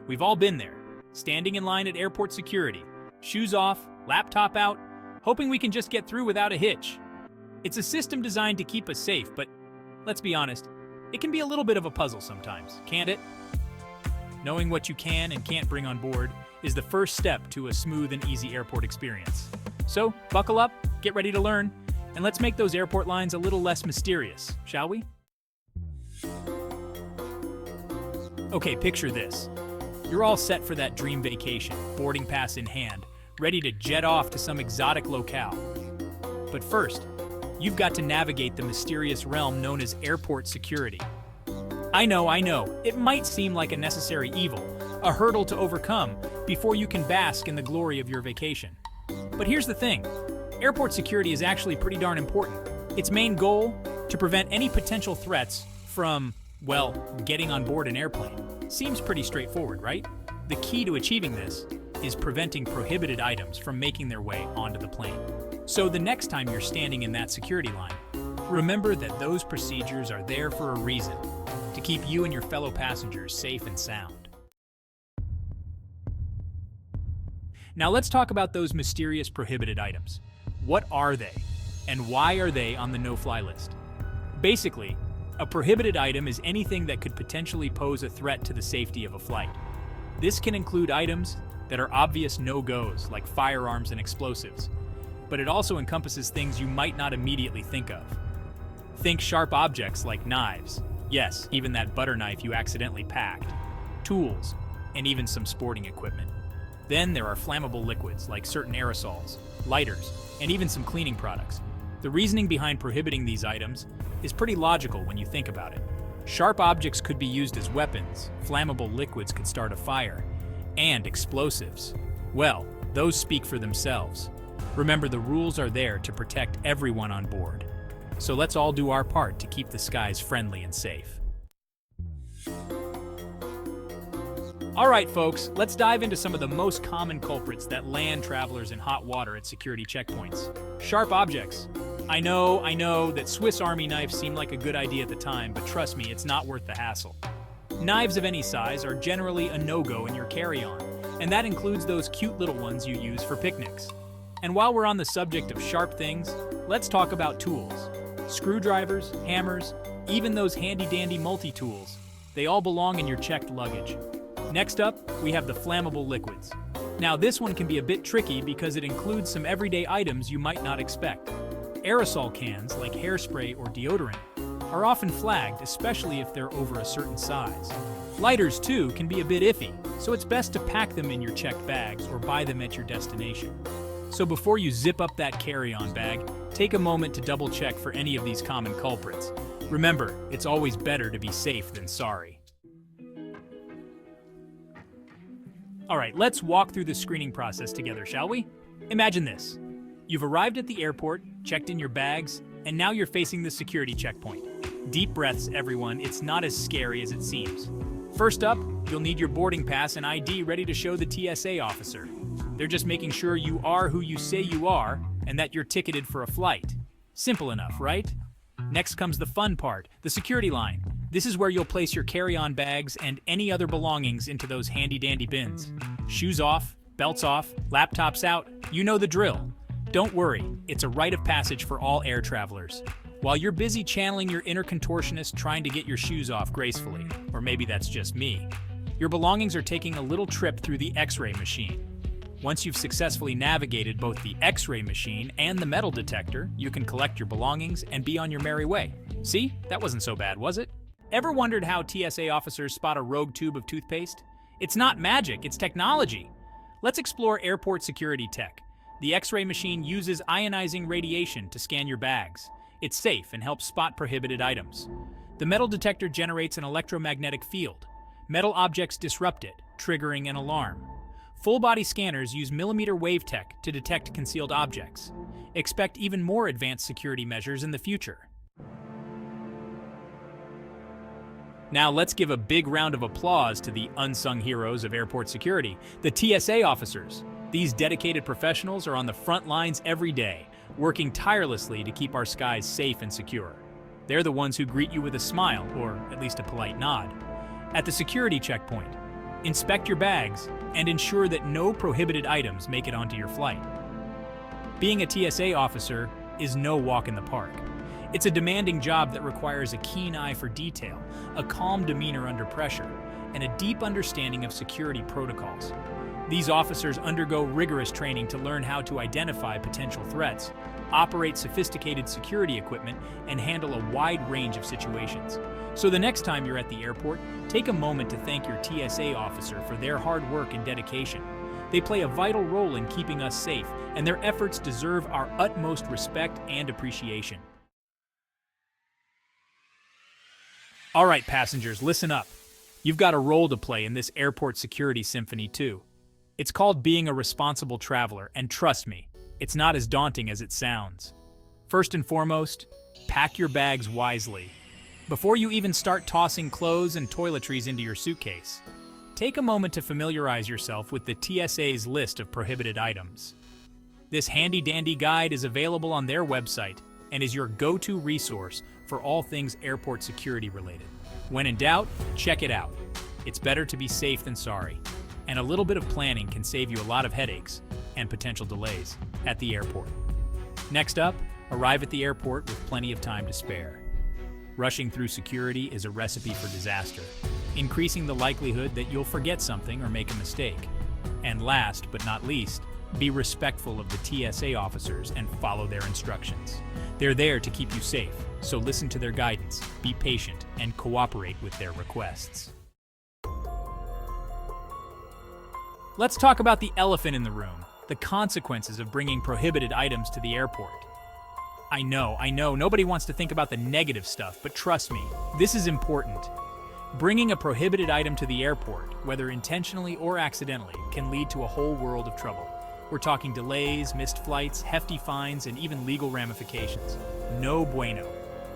We've all been there, standing in line at airport security, shoes off, laptop out, hoping we can just get through without a hitch. It's a system designed to keep us safe, but let's be honest, it can be a little bit of a puzzle sometimes, can't it? Knowing what you can and can't bring on board is the first step to a smooth and easy airport experience. So, buckle up, get ready to learn, and let's make those airport lines a little less mysterious, shall we? Okay, picture this. You're all set for that dream vacation, boarding pass in hand, ready to jet off to some exotic locale. But first, you've got to navigate the mysterious realm known as airport security. I know, it might seem like a necessary evil, a hurdle to overcome before you can bask in the glory of your vacation. But here's the thing, airport security is actually pretty darn important. Its main goal, to prevent any potential threats from, well, getting on board an airplane. Seems pretty straightforward, right? The key to achieving this is preventing prohibited items from making their way onto the plane. So the next time you're standing in that security line, remember that those procedures are there for a reason, to keep you and your fellow passengers safe and sound. Now let's talk about those mysterious prohibited items. What are they, and why are they on the no-fly list? Basically, a prohibited item is anything that could potentially pose a threat to the safety of a flight. This can include items that are obvious no-goes, like firearms and explosives, but it also encompasses things you might not immediately think of. Think sharp objects like knives, yes, even that butter knife you accidentally packed, tools, and even some sporting equipment. Then there are flammable liquids like certain aerosols, lighters, and even some cleaning products. The reasoning behind prohibiting these items is pretty logical when you think about it. Sharp objects could be used as weapons, flammable liquids could start a fire, and explosives, well, those speak for themselves. Remember, the rules are there to protect everyone on board. So let's all do our part to keep the skies friendly and safe. All right, folks, let's dive into some of the most common culprits that land travelers in hot water at security checkpoints. Sharp objects. I know that Swiss Army knives seemed like a good idea at the time, but trust me, it's not worth the hassle. Knives of any size are generally a no-go in your carry-on, and that includes those cute little ones you use for picnics. And while we're on the subject of sharp things, let's talk about tools. Screwdrivers, hammers, even those handy-dandy multi-tools. They all belong in your checked luggage. Next up, we have the flammable liquids. Now this one can be a bit tricky because it includes some everyday items you might not expect. Aerosol cans, like hairspray or deodorant, are often flagged, especially if they're over a certain size. Lighters, too, can be a bit iffy, so it's best to pack them in your checked bags or buy them at your destination. So before you zip up that carry-on bag, take a moment to double-check for any of these common culprits. Remember, it's always better to be safe than sorry. All right, let's walk through the screening process together, shall we? Imagine this. You've arrived at the airport, checked in your bags, and now you're facing the security checkpoint. Deep breaths, everyone. It's not as scary as it seems. First up, you'll need your boarding pass and ID ready to show the TSA officer. They're just making sure you are who you say you are and that you're ticketed for a flight. Simple enough, right? Next comes the fun part, the security line. This is where you'll place your carry-on bags and any other belongings into those handy-dandy bins. Shoes off, belts off, laptops out, you know the drill. Don't worry, it's a rite of passage for all air travelers. While you're busy channeling your inner contortionist trying to get your shoes off gracefully, or maybe that's just me, your belongings are taking a little trip through the X-ray machine. Once you've successfully navigated both the X-ray machine and the metal detector, you can collect your belongings and be on your merry way. See? That wasn't so bad, was it? Ever wondered how TSA officers spot a rogue tube of toothpaste? It's not magic, it's technology. Let's explore airport security tech. The X-ray machine uses ionizing radiation to scan your bags. It's safe and helps spot prohibited items. The metal detector generates an electromagnetic field. Metal objects disrupt it, triggering an alarm. Full-body scanners use millimeter wave tech to detect concealed objects. Expect even more advanced security measures in the future. Now let's give a big round of applause to the unsung heroes of airport security, the TSA officers. These dedicated professionals are on the front lines every day, working tirelessly to keep our skies safe and secure. They're the ones who greet you with a smile, or at least a polite nod. At the security checkpoint, Inspect your bags and ensure that no prohibited items make it onto your flight. Being a TSA officer is no walk in the park. It's a demanding job that requires a keen eye for detail, a calm demeanor under pressure, and a deep understanding of security protocols. These officers undergo rigorous training to learn how to identify potential threats, operate sophisticated security equipment, and handle a wide range of situations. So the next time you're at the airport, take a moment to thank your TSA officer for their hard work and dedication. They play a vital role in keeping us safe, and their efforts deserve our utmost respect and appreciation. All right, passengers, listen up. You've got a role to play in this airport security symphony too. It's called being a responsible traveler, and trust me, it's not as daunting as it sounds. First and foremost, pack your bags wisely. Before you even start tossing clothes and toiletries into your suitcase, take a moment to familiarize yourself with the TSA's list of prohibited items. This handy-dandy guide is available on their website and is your go-to resource for all things airport security related. When in doubt, check it out. It's better to be safe than sorry, and a little bit of planning can save you a lot of headaches and potential delays at the airport. Next up, arrive at the airport with plenty of time to spare. Rushing through security is a recipe for disaster, increasing the likelihood that you'll forget something or make a mistake. And last but not least, be respectful of the TSA officers and follow their instructions. They're there to keep you safe, so listen to their guidance, be patient, and cooperate with their requests. Let's talk about the elephant in the room, the consequences of bringing prohibited items to the airport. I know, nobody wants to think about the negative stuff, but trust me, this is important. Bringing a prohibited item to the airport, whether intentionally or accidentally, can lead to a whole world of trouble. We're talking delays, missed flights, hefty fines, and even legal ramifications. No bueno.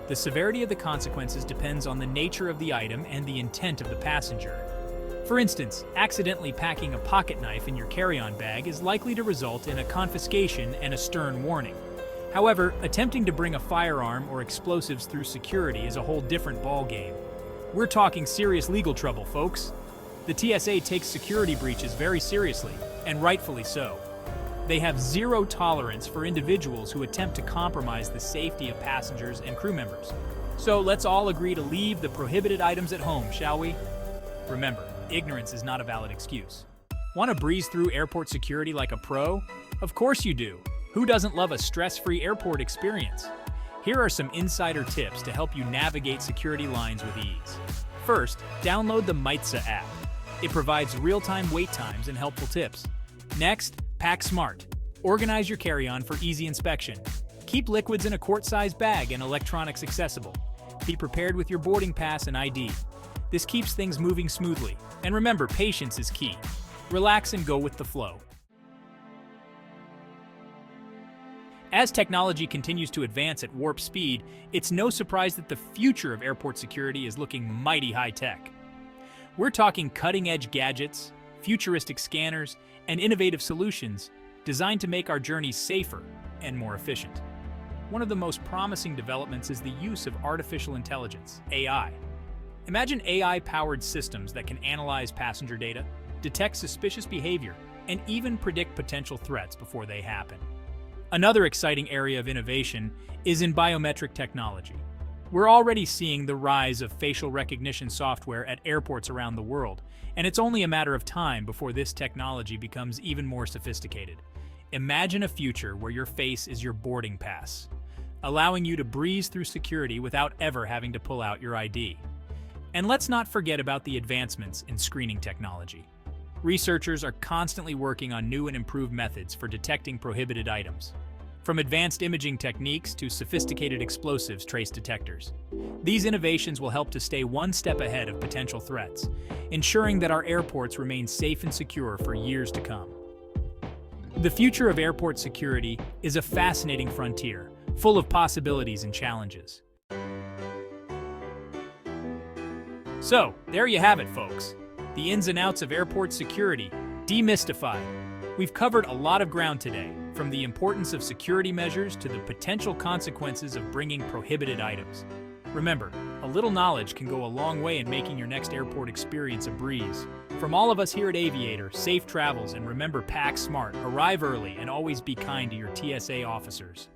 The severity of the consequences depends on the nature of the item and the intent of the passenger. For instance, accidentally packing a pocket knife in your carry-on bag is likely to result in a confiscation and a stern warning. However, attempting to bring a firearm or explosives through security is a whole different ballgame. We're talking serious legal trouble, folks. The TSA takes security breaches very seriously, and rightfully so. They have zero tolerance for individuals who attempt to compromise the safety of passengers and crew members. So let's all agree to leave the prohibited items at home, shall we? Remember, ignorance is not a valid excuse. Want to breeze through airport security like a pro? Of course you do. Who doesn't love a stress-free airport experience? Here are some insider tips to help you navigate security lines with ease. First, download the MITSA app. It provides real-time wait times and helpful tips. Next, pack smart. Organize your carry-on for easy inspection. Keep liquids in a quart-sized bag and electronics accessible. Be prepared with your boarding pass and ID. This keeps things moving smoothly. And remember, patience is key. Relax and go with the flow. As technology continues to advance at warp speed, it's no surprise that the future of airport security is looking mighty high-tech. We're talking cutting-edge gadgets, futuristic scanners, and innovative solutions designed to make our journeys safer and more efficient. One of the most promising developments is the use of artificial intelligence, AI. Imagine AI-powered systems that can analyze passenger data, detect suspicious behavior, and even predict potential threats before they happen. Another exciting area of innovation is in biometric technology. We're already seeing the rise of facial recognition software at airports around the world, and it's only a matter of time before this technology becomes even more sophisticated. Imagine a future where your face is your boarding pass, allowing you to breeze through security without ever having to pull out your ID. And let's not forget about the advancements in screening technology. Researchers are constantly working on new and improved methods for detecting prohibited items, from advanced imaging techniques to sophisticated explosives trace detectors. These innovations will help to stay one step ahead of potential threats, ensuring that our airports remain safe and secure for years to come. The future of airport security is a fascinating frontier, full of possibilities and challenges. So, there you have it, folks. The ins and outs of airport security, demystified. We've covered a lot of ground today, from the importance of security measures to the potential consequences of bringing prohibited items. Remember, a little knowledge can go a long way in making your next airport experience a breeze. From all of us here at Aviator, safe travels, and remember, pack smart, arrive early, and always be kind to your TSA officers.